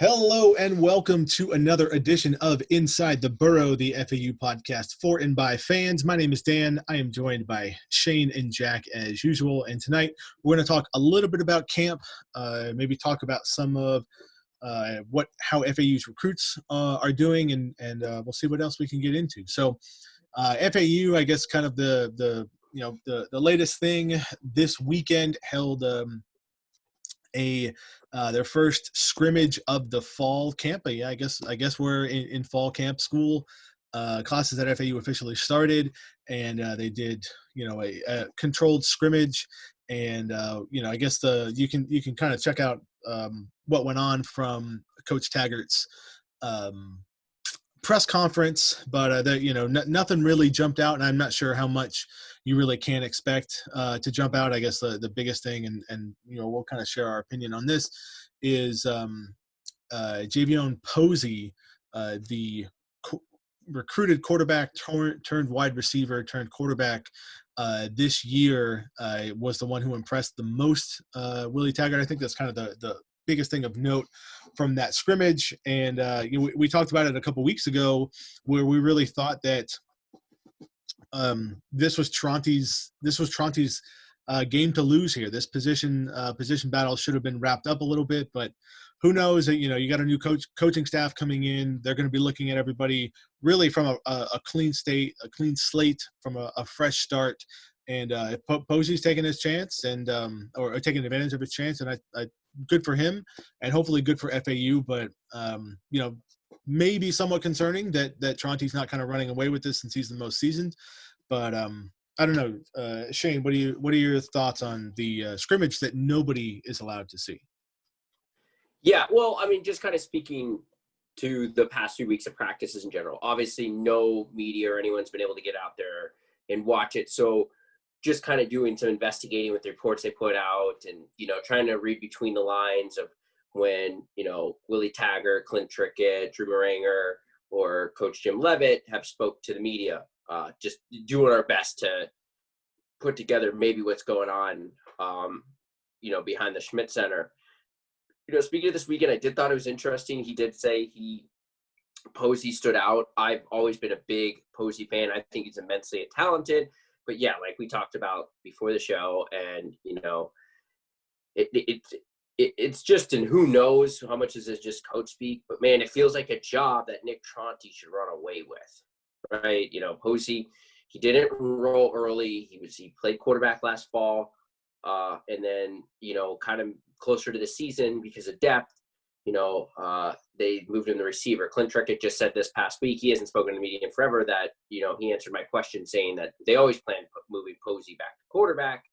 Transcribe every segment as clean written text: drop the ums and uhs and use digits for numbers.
Hello and welcome to another edition of Inside the Burrow, the FAU podcast for and by fans. My name is Dan. I am joined by Shane and Jack as usual. And tonight we're going to talk a little bit about camp, maybe talk about some of how FAU's recruits are doing, and we'll see what else we can get into. So FAU, I guess, kind of the latest thing this weekend held their first scrimmage of the fall camp. But yeah, I guess we're in fall camp school. Classes at FAU officially started, and they did a controlled scrimmage. And I guess you can kind of check out what went on from Coach Taggart's press conference, but nothing really jumped out, and I'm not sure how much you really can expect to jump out. I guess the biggest thing, and we'll kind of share our opinion on this, is Javion Posey, the recruited quarterback turned wide receiver turned quarterback this year, was the one who impressed the most Willie Taggart. I think that's kind of the biggest thing of note from that scrimmage. And we talked about it a couple weeks ago, where we really thought that this was Tronti's game to lose here. This position battle should have been wrapped up a little bit, but who knows? That you got a new coaching staff coming in. They're going to be looking at everybody really from a clean slate, from a fresh start. And if Posey's taking his chance and or taking advantage of his chance, and I good for him, and hopefully good for FAU. But maybe somewhat concerning that Tronti's not kind of running away with this since he's the most seasoned. But I don't know, Shane. What are your thoughts on the scrimmage that nobody is allowed to see? Yeah, well, I mean, just kind of speaking to the past few weeks of practices in general. Obviously, no media or anyone's been able to get out there and watch it. So just kind of doing some investigating with the reports they put out, and trying to read between the lines of when Willie Taggart, Clint Trickett, Drew Moranger, or Coach Jim Leavitt have spoke to the media. Just doing our best to put together maybe what's going on behind the Schmidt Center. Speaking of this weekend, I did thought it was interesting. He did say Posey stood out. I've always been a big Posey fan. I think he's immensely talented. But yeah, like we talked about before the show, and it's just, and who knows how much is this just coach speak? But man, it feels like a job that Nick Tronti should run away with, right? Posey, he didn't roll early. He played quarterback last fall, and then kind of closer to the season because of depth. They moved him the receiver. Clint Trickett just said this past week, he hasn't spoken to the media in forever, that, he answered my question saying that they always plan moving Posey back to quarterback,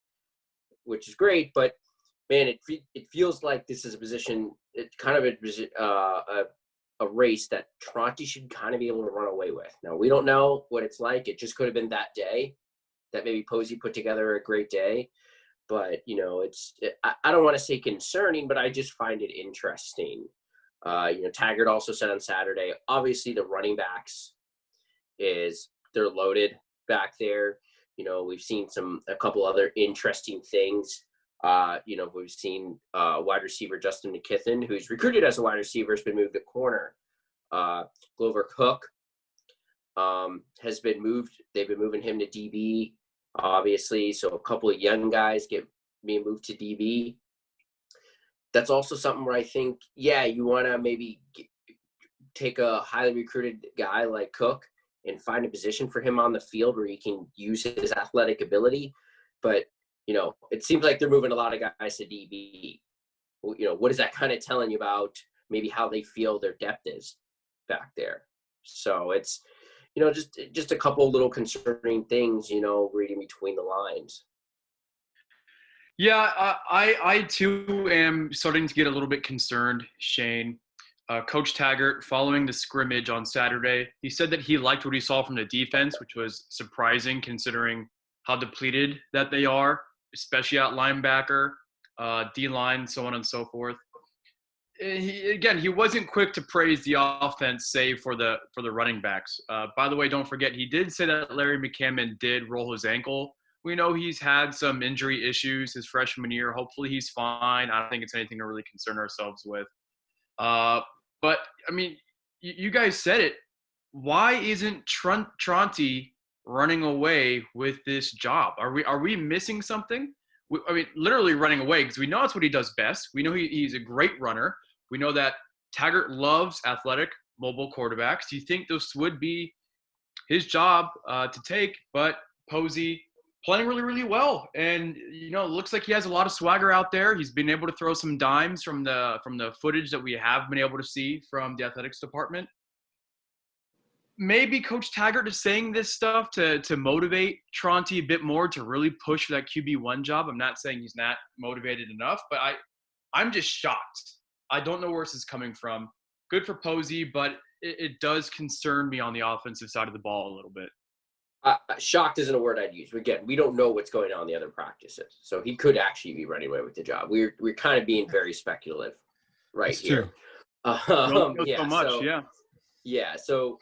which is great. But man, it feels like this is a position, it's kind of a race that Tronti should kind of be able to run away with. Now, we don't know what it's like. It just could have been that day that maybe Posey put together a great day. But, I don't want to say concerning, but I just find it interesting. Taggart also said on Saturday, obviously the running backs they're loaded back there. We've seen a couple other interesting things. We've seen wide receiver Justin McKithen, who's recruited as a wide receiver, has been moved to corner. Glover Cook has been moved. They've been moving him to DB. Obviously, so a couple of young guys being moved to DB. That's also something where I think, you want to maybe take a highly recruited guy like Cook and find a position for him on the field where he can use his athletic ability. But, it seems like they're moving a lot of guys to DB. What is that kind of telling you about maybe how they feel their depth is back there? So it's, just a couple little concerning things, reading between the lines. Yeah, I too am starting to get a little bit concerned, Shane. Coach Taggart, following the scrimmage on Saturday, he said that he liked what he saw from the defense, which was surprising considering how depleted that they are, especially at linebacker, D-line, so on and so forth. He wasn't quick to praise the offense, save for the running backs. By the way, don't forget, he did say that Larry McCammon did roll his ankle. We know he's had some injury issues his freshman year. Hopefully he's fine. I don't think it's anything to really concern ourselves with. But I mean, you guys said it. Why isn't Tronti running away with this job? Are we missing something? I mean, literally running away, because we know that's what he does best. We know he's a great runner. We know that Taggart loves athletic, mobile quarterbacks. Do you think this would be his job to take? But Posey playing really, really well, and it looks like he has a lot of swagger out there. He's been able to throw some dimes from the footage that we have been able to see from the athletics department. Maybe Coach Taggart is saying this stuff to motivate Tronti a bit more to really push for that QB1 job. I'm not saying he's not motivated enough, but I'm just shocked. I don't know where this is coming from. Good for Posey, but it does concern me on the offensive side of the ball a little bit. Shocked isn't a word I'd use. Again, we don't know what's going on in the other practices, so he could actually be running away with the job. We're kind of being very speculative right That's here. True. Yeah. So,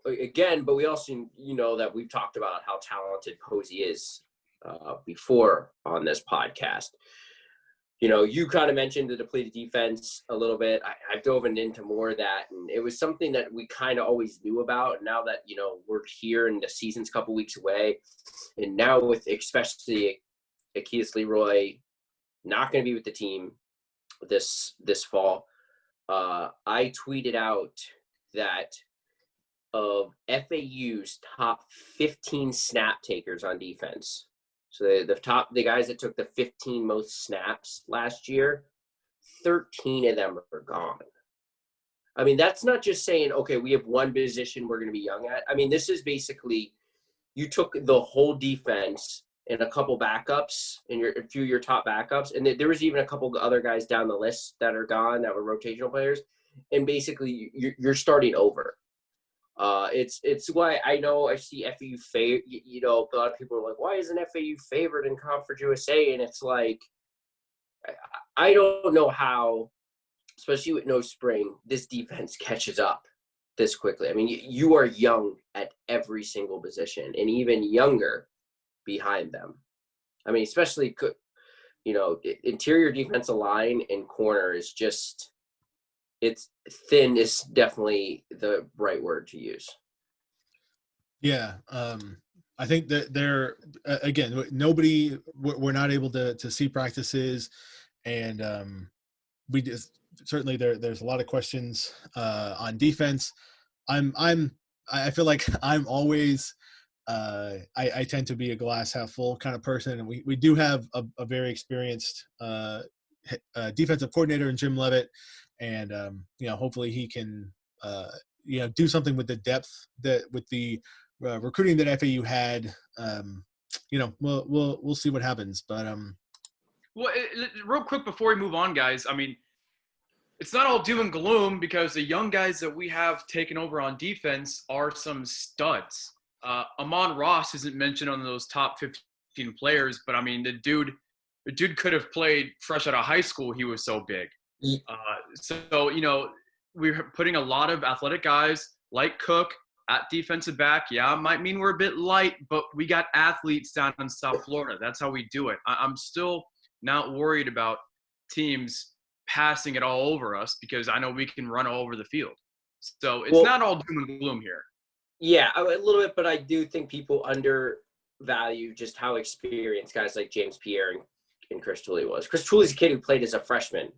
again, but we also that we've talked about how talented Posey is before on this podcast. You kind of mentioned the depleted defense a little bit. I've dove into more of that, and it was something that we kind of always knew about. And now that, we're here and the season's a couple weeks away, and now with especially Akias Leroy not going to be with the team this fall, I tweeted out that of FAU's top 15 snap takers on defense, so the guys that took the 15 most snaps last year, 13 of them are gone. I mean, that's not just saying, okay, we have one position we're going to be young at. I mean, this is basically you took the whole defense and a couple backups and a few of your top backups. And there was even a couple other guys down the list that are gone that were rotational players. And basically you're starting over. It's why I know I see FAU a lot of people are like, why isn't FAU favored in Conference USA? And it's like, I don't know how, especially with no spring, this defense catches up this quickly. I mean, you are young at every single position and even younger behind them. I mean, especially, interior defensive line and corner is just, it's thin is definitely the right word to use. Yeah. I think that they're, again, we're not able to see practices, and we just, certainly there's a lot of questions on defense. I feel like I'm always, I tend to be a glass half full kind of person. And we do have a very experienced defensive coordinator in Jim Leavitt. And, hopefully he can, do something with the depth with the recruiting that FAU had. We'll see what happens. But well, real quick before we move on, guys, I mean, it's not all doom and gloom, because the young guys that we have taken over on defense are some studs. Amon Ross isn't mentioned on those top 15 players, but I mean, the dude could have played fresh out of high school. He was so big. We're putting a lot of athletic guys like Cook at defensive back. Yeah, it might mean we're a bit light, but we got athletes down in South Florida. That's how we do it. I'm still not worried about teams passing it all over us, because I know we can run all over the field. So it's not all doom and gloom here. Yeah, a little bit, but I do think people undervalue just how experienced guys like James Pierre and Chris Tooley was. Chris Tooley's a kid who played as a freshman.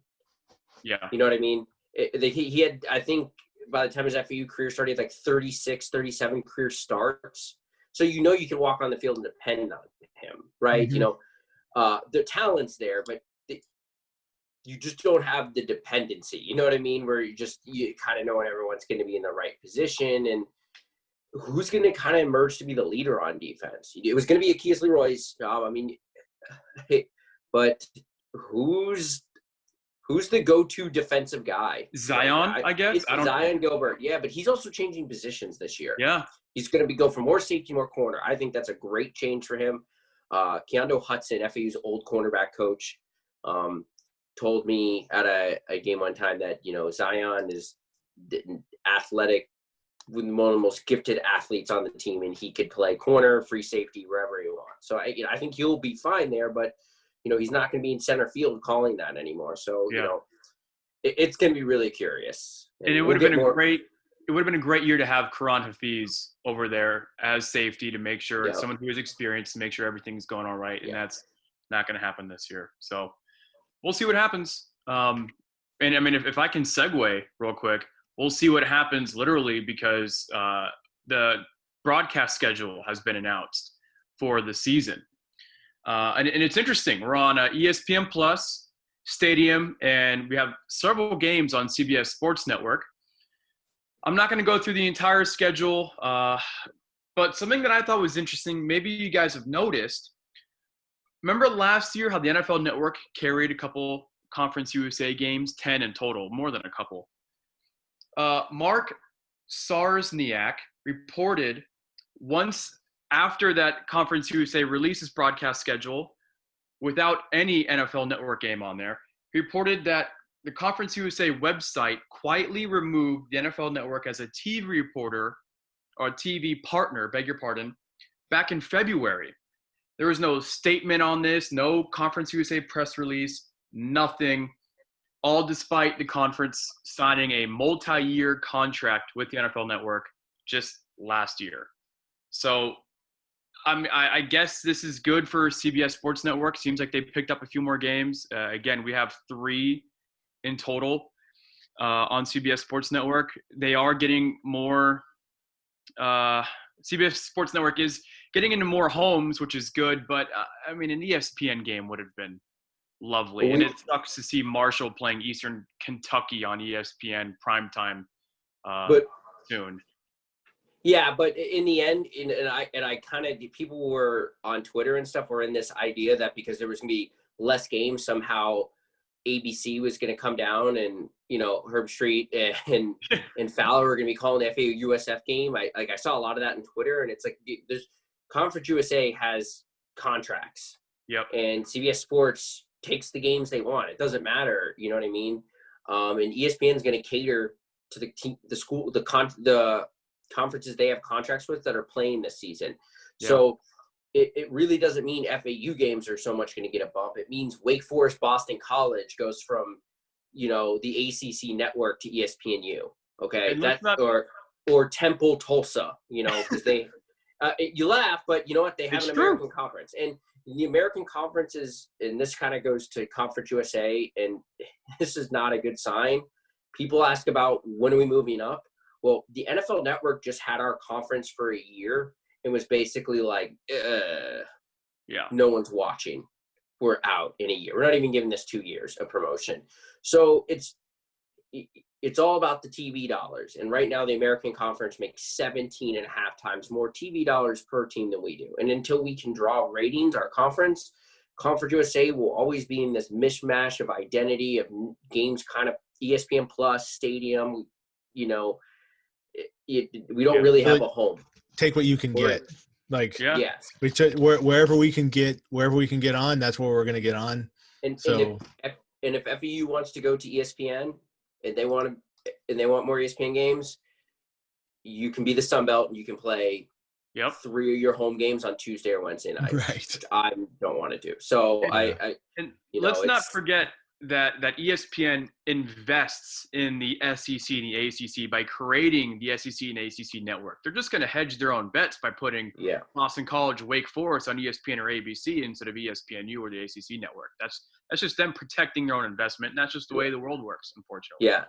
Yeah. You know what I mean? He had, I think, by the time his FAU career started, like 36, 37 career starts. So you can walk on the field and depend on him, right? Mm-hmm. The talent's there, but you just don't have the dependency. You know what I mean? Where you kind of know when everyone's going to be in the right position and who's going to kind of emerge to be the leader on defense. It was going to be Akias Leroy's job. I mean, but who's the go-to defensive guy? Zion, I guess. It's Zion Gilbert. Yeah, but he's also changing positions this year. Yeah. He's going to go from more safety, more corner. I think that's a great change for him. Keando Hudson, FAU's old cornerback coach, told me at a game one time that, Zion is athletic, with one of the most gifted athletes on the team, and he could play corner, free safety, wherever he wants. So I think he'll be fine there, but he's not going to be in center field calling that anymore. So, it's going to be really curious. And it would have been a great year to have Karan Hafiz over there as safety to make sure someone who is experienced to make sure everything's going all right. And that's not going to happen this year. So we'll see what happens. And I mean, if I can segue real quick, we'll see what happens literally because the broadcast schedule has been announced for the season. And it's interesting. We're on ESPN Plus, Stadium, and we have several games on CBS Sports Network. I'm not going to go through the entire schedule, but something that I thought was interesting, maybe you guys have noticed. Remember last year how the NFL Network carried a couple Conference USA games, 10 in total, more than a couple. Mark Sarsniak reported once after that Conference USA releases broadcast schedule without any NFL Network game on there, he reported that the Conference USA website quietly removed the NFL Network as a TV reporter or TV partner, beg your pardon, back in February. There was no statement on this, no Conference USA press release, nothing, all despite the conference signing a multi-year contract with the NFL Network just last year. So I guess this is good for CBS Sports Network. Seems like they picked up a few more games. Again, we have 3 in total on CBS Sports Network. They are getting more CBS Sports Network is getting into more homes, which is good. But, I mean, an ESPN game would have been lovely. And it sucks to see Marshall playing Eastern Kentucky on ESPN primetime soon. Yeah, but in the end, and I kind of, people were on Twitter and stuff were in this idea that because there was going to be less games, somehow ABC was going to come down and, you know, Herb Street and Fowler were going to be calling the FAU USF game. I saw a lot of that on Twitter, and it's like there's Conference USA has contracts. Yep. And CBS Sports takes the games they want. It doesn't matter, you know what I mean? And ESPN is going to cater to the conferences they have contracts with that are playing this season. Yeah. So it really doesn't mean FAU games are so much going to get a bump. It means Wake Forest, Boston College goes from, you know, the ACC network to ESPNU. Okay. Or Temple, Tulsa, you know, because they, you laugh, but you know what? They have an American conference, and the American conference is, and this kind of goes to Conference USA, and this is not a good sign. People ask about when are we moving up? Well, the NFL Network just had our conference for a year and was basically like, no one's watching. We're out in a year. We're not even giving this 2 years of promotion. So it's all about the TV dollars. And right now the American Conference makes 17 and a half times more TV dollars per team than we do. And until we can draw ratings, our Conference USA will always be in this mishmash of identity of games, kind of ESPN Plus, Stadium, you know, we don't really have a home. Take what you can get. Like, yes. Wherever we can get on, that's where we're going to get on. And if FAU wants to go to ESPN and they want more ESPN games, you can be the Sun Belt and you can play 3 of your home games on Tuesday or Wednesday night. Right. Which I don't want to do. So let's not forget that ESPN invests in the SEC and the ACC by creating the SEC and ACC network. They're just going to hedge their own bets by putting Boston College, Wake Forest on ESPN or ABC instead of ESPNU or the ACC network. That's just them protecting their own investment, and that's just the way the world works, unfortunately. Yeah.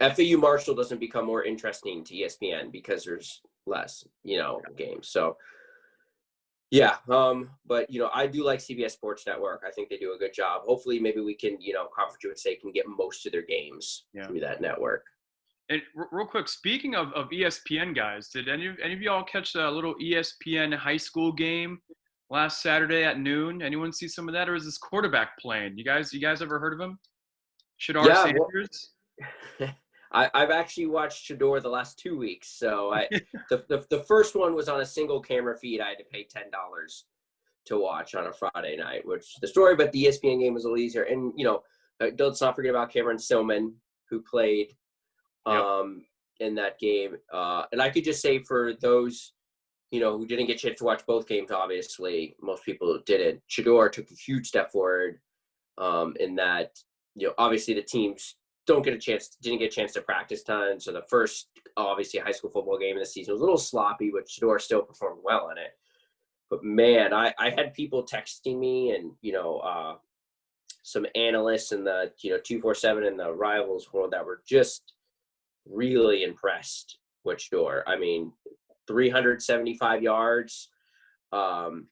FAU Marshall doesn't become more interesting to ESPN because there's less, games. So, yeah. But, I do like CBS Sports Network. I think they do a good job. Hopefully maybe we can, Conference USA can get most of their games through that network. And real quick, speaking of ESPN guys, did any of y'all catch a little ESPN high school game last Saturday at noon? Anyone see some of that, or is this quarterback playing? You guys ever heard of him? Shadar Sanders? I've actually watched Shador the last 2 weeks. So the first one was on a single camera feed. I had to pay $10 to watch on a Friday night, which the story, but the ESPN game was a little easier. And, let's not forget about Cameron Stillman, who played in that game. And I could just say for those, who didn't get a chance to watch both games, obviously, most people didn't. Shador took a huge step forward in that, obviously the teams didn't get a chance to practice time. So the first, obviously, high school football game of the season was a little sloppy, but Shador still performed well in it. But man, I had people texting me and, some analysts in the, 247 and the Rivals world that were just really impressed with Shador. I mean, 375 yards, 3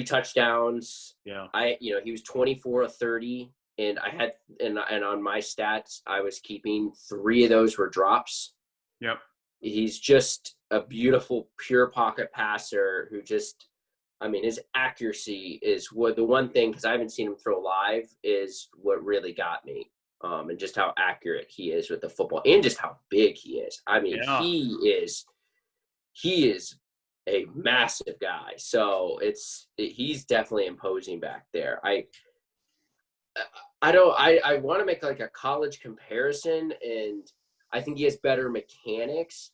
touchdowns. Yeah. He was 24 of 30. And I had, and on my stats, I was keeping 3 of those were drops. Yep. He's just a beautiful, pure pocket passer who just, his accuracy is the one thing, because I haven't seen him throw live, is what really got me. And just how accurate he is with the football and just how big he is. He is a massive guy. So he's definitely imposing back there. I want to make like a college comparison, and I think he has better mechanics,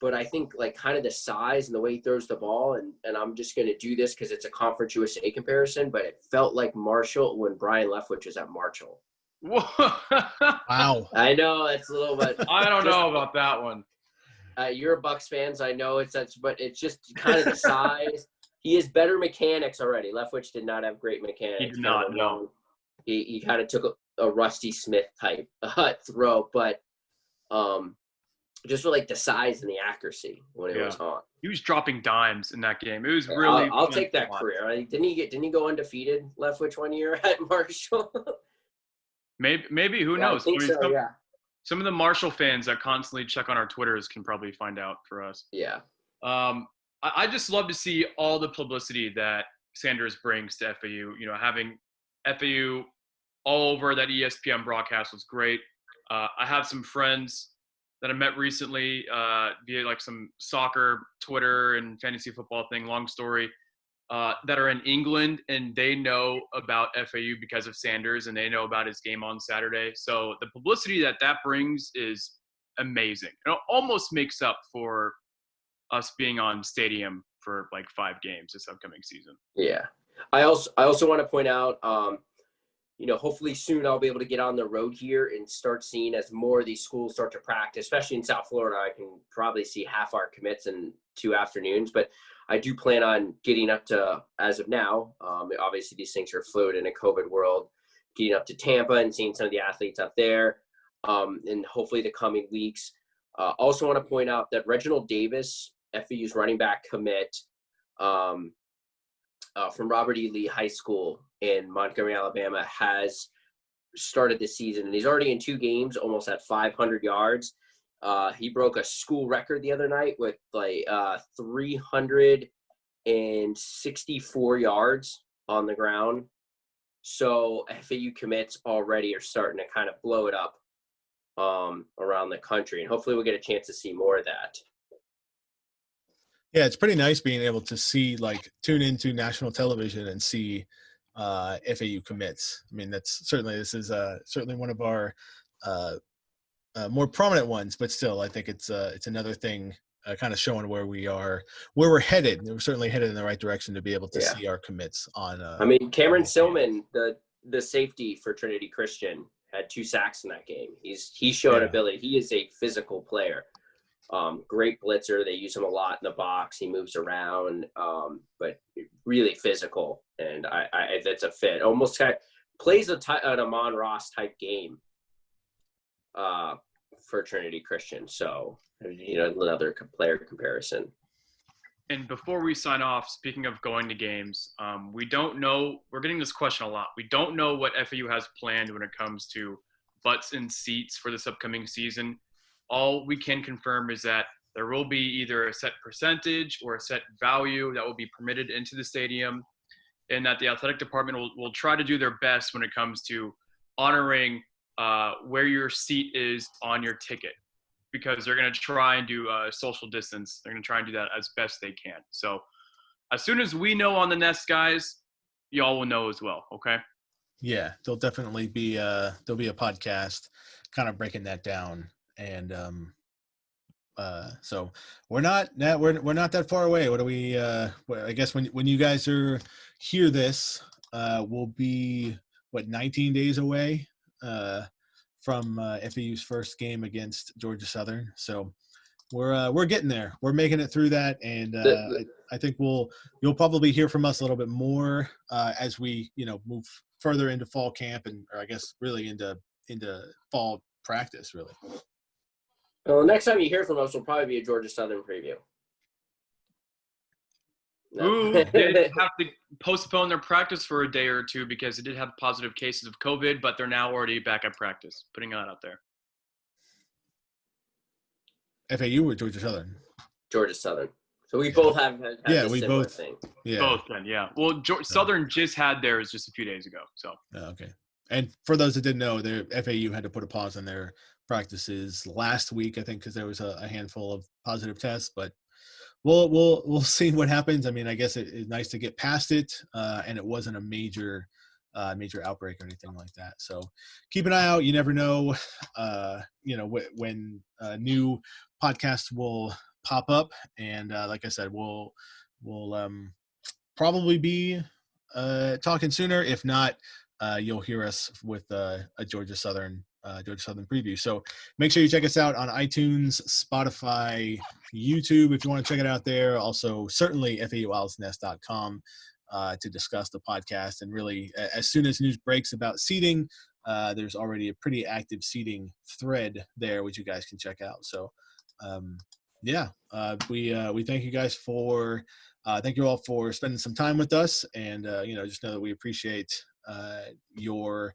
but I think like kind of the size and the way he throws the ball, and I'm just going to do this because it's a Conference USA comparison, but it felt like Marshall when Brian Leftwich was at Marshall. Wow. I know it's a little bit. I don't know about that one. You're a Bucks fan, so I know but it's just kind of the size. He has better mechanics already. Leftwich did not have great mechanics. He did not, no. He kind of took a Rusty Smith type throw, but just for like the size and the accuracy when it was on. He was dropping dimes in that game. It was really. I'll take that career. Didn't he go undefeated, Leftwich, one year at Marshall? Maybe who knows? I think some of the Marshall fans that constantly check on our Twitters can probably find out for us. Yeah. I just love to see all the publicity that Sanders brings to FAU. Having FAU all over that ESPN broadcast was great. I have some friends that I met recently via like some soccer, Twitter, and fantasy football thing, long story, that are in England, and they know about FAU because of Sanders, and they know about his game on Saturday. So the publicity that brings is amazing. It almost makes up for us being on stadium for like 5 games this upcoming season. Yeah. I also want to point out, hopefully soon I'll be able to get on the road here and start seeing as more of these schools start to practice, especially in South Florida. I can probably see half our commits in 2 afternoons, but I do plan on getting up to, as of now, obviously these things are fluid in a COVID world, getting up to Tampa and seeing some of the athletes up there, and hopefully the coming weeks. Also want to point out that Reginald Davis, FAU's running back commit, from Robert E. Lee High School in Montgomery, Alabama, has started this season, and he's already in 2 games, almost at 500 yards. He broke a school record the other night with like 364 yards on the ground. So FAU commits already are starting to kind of blow it up around the country, and hopefully we'll get a chance to see more of that. Yeah, it's pretty nice being able to see, like, tune into national television and see FAU commits. This is certainly one of our more prominent ones, but still, I think it's another thing kind of showing where we're headed. We're certainly headed in the right direction to be able to see our commits on. Cameron Sillman, the safety for Trinity Christian, had 2 sacks in that game. He's showing ability. He is a physical player. Great blitzer. They use him a lot in the box. He moves around, but really physical. And I that's a fit. Almost plays an Amon Ross type game for Trinity Christian. So, another player comparison. And before we sign off, speaking of going to games, we don't know. We're getting this question a lot. We don't know what FAU has planned when it comes to butts and seats for this upcoming season. All we can confirm is that there will be either a set percentage or a set value that will be permitted into the stadium, and that the athletic department will try to do their best when it comes to honoring where your seat is on your ticket, because they're going to try and do social distance. They're going to try and do that as best they can. So as soon as we know on the Nest, guys, y'all will know as well, okay? Yeah, there'll definitely be a podcast kind of breaking that down. And so we're not that far away. What do we? I guess when you guys hear this, we'll be 19 days away from FAU's first game against Georgia Southern. So we're getting there. We're making it through that, and I think you'll probably hear from us a little bit more as we move further into fall camp or I guess really into fall practice really. Well, next time you hear from us will probably be a Georgia Southern preview. No. Ooh, they have to postpone their practice for a day or two because they did have positive cases of COVID, but they're now already back at practice. Putting that out there. FAU or Georgia Southern? Georgia Southern. So we both have had a similar thing. Yeah. Both then, yeah. Well, Southern just had theirs just a few days ago. So. Okay. And for those that didn't know, the FAU had to put a pause on their practices last week, I think, because there was a handful of positive tests. But we'll see what happens. I mean, I guess it's nice to get past it, and it wasn't a major outbreak or anything like that. So keep an eye out. You never know, when new podcasts will pop up. And like I said, we'll probably be talking sooner. If not, you'll hear us with a Georgia Southern preview. So make sure you check us out on iTunes, Spotify, YouTube if you want to check it out there. Also, certainly FAUOwlsNest.com to discuss the podcast. And really, as soon as news breaks about seating, there's already a pretty active seating thread there, which you guys can check out. So, we thank you guys for thank you all for spending some time with us, and just know that we appreciate your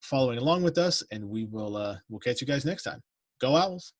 following along with us, and we'll catch you guys next time. Go Owls!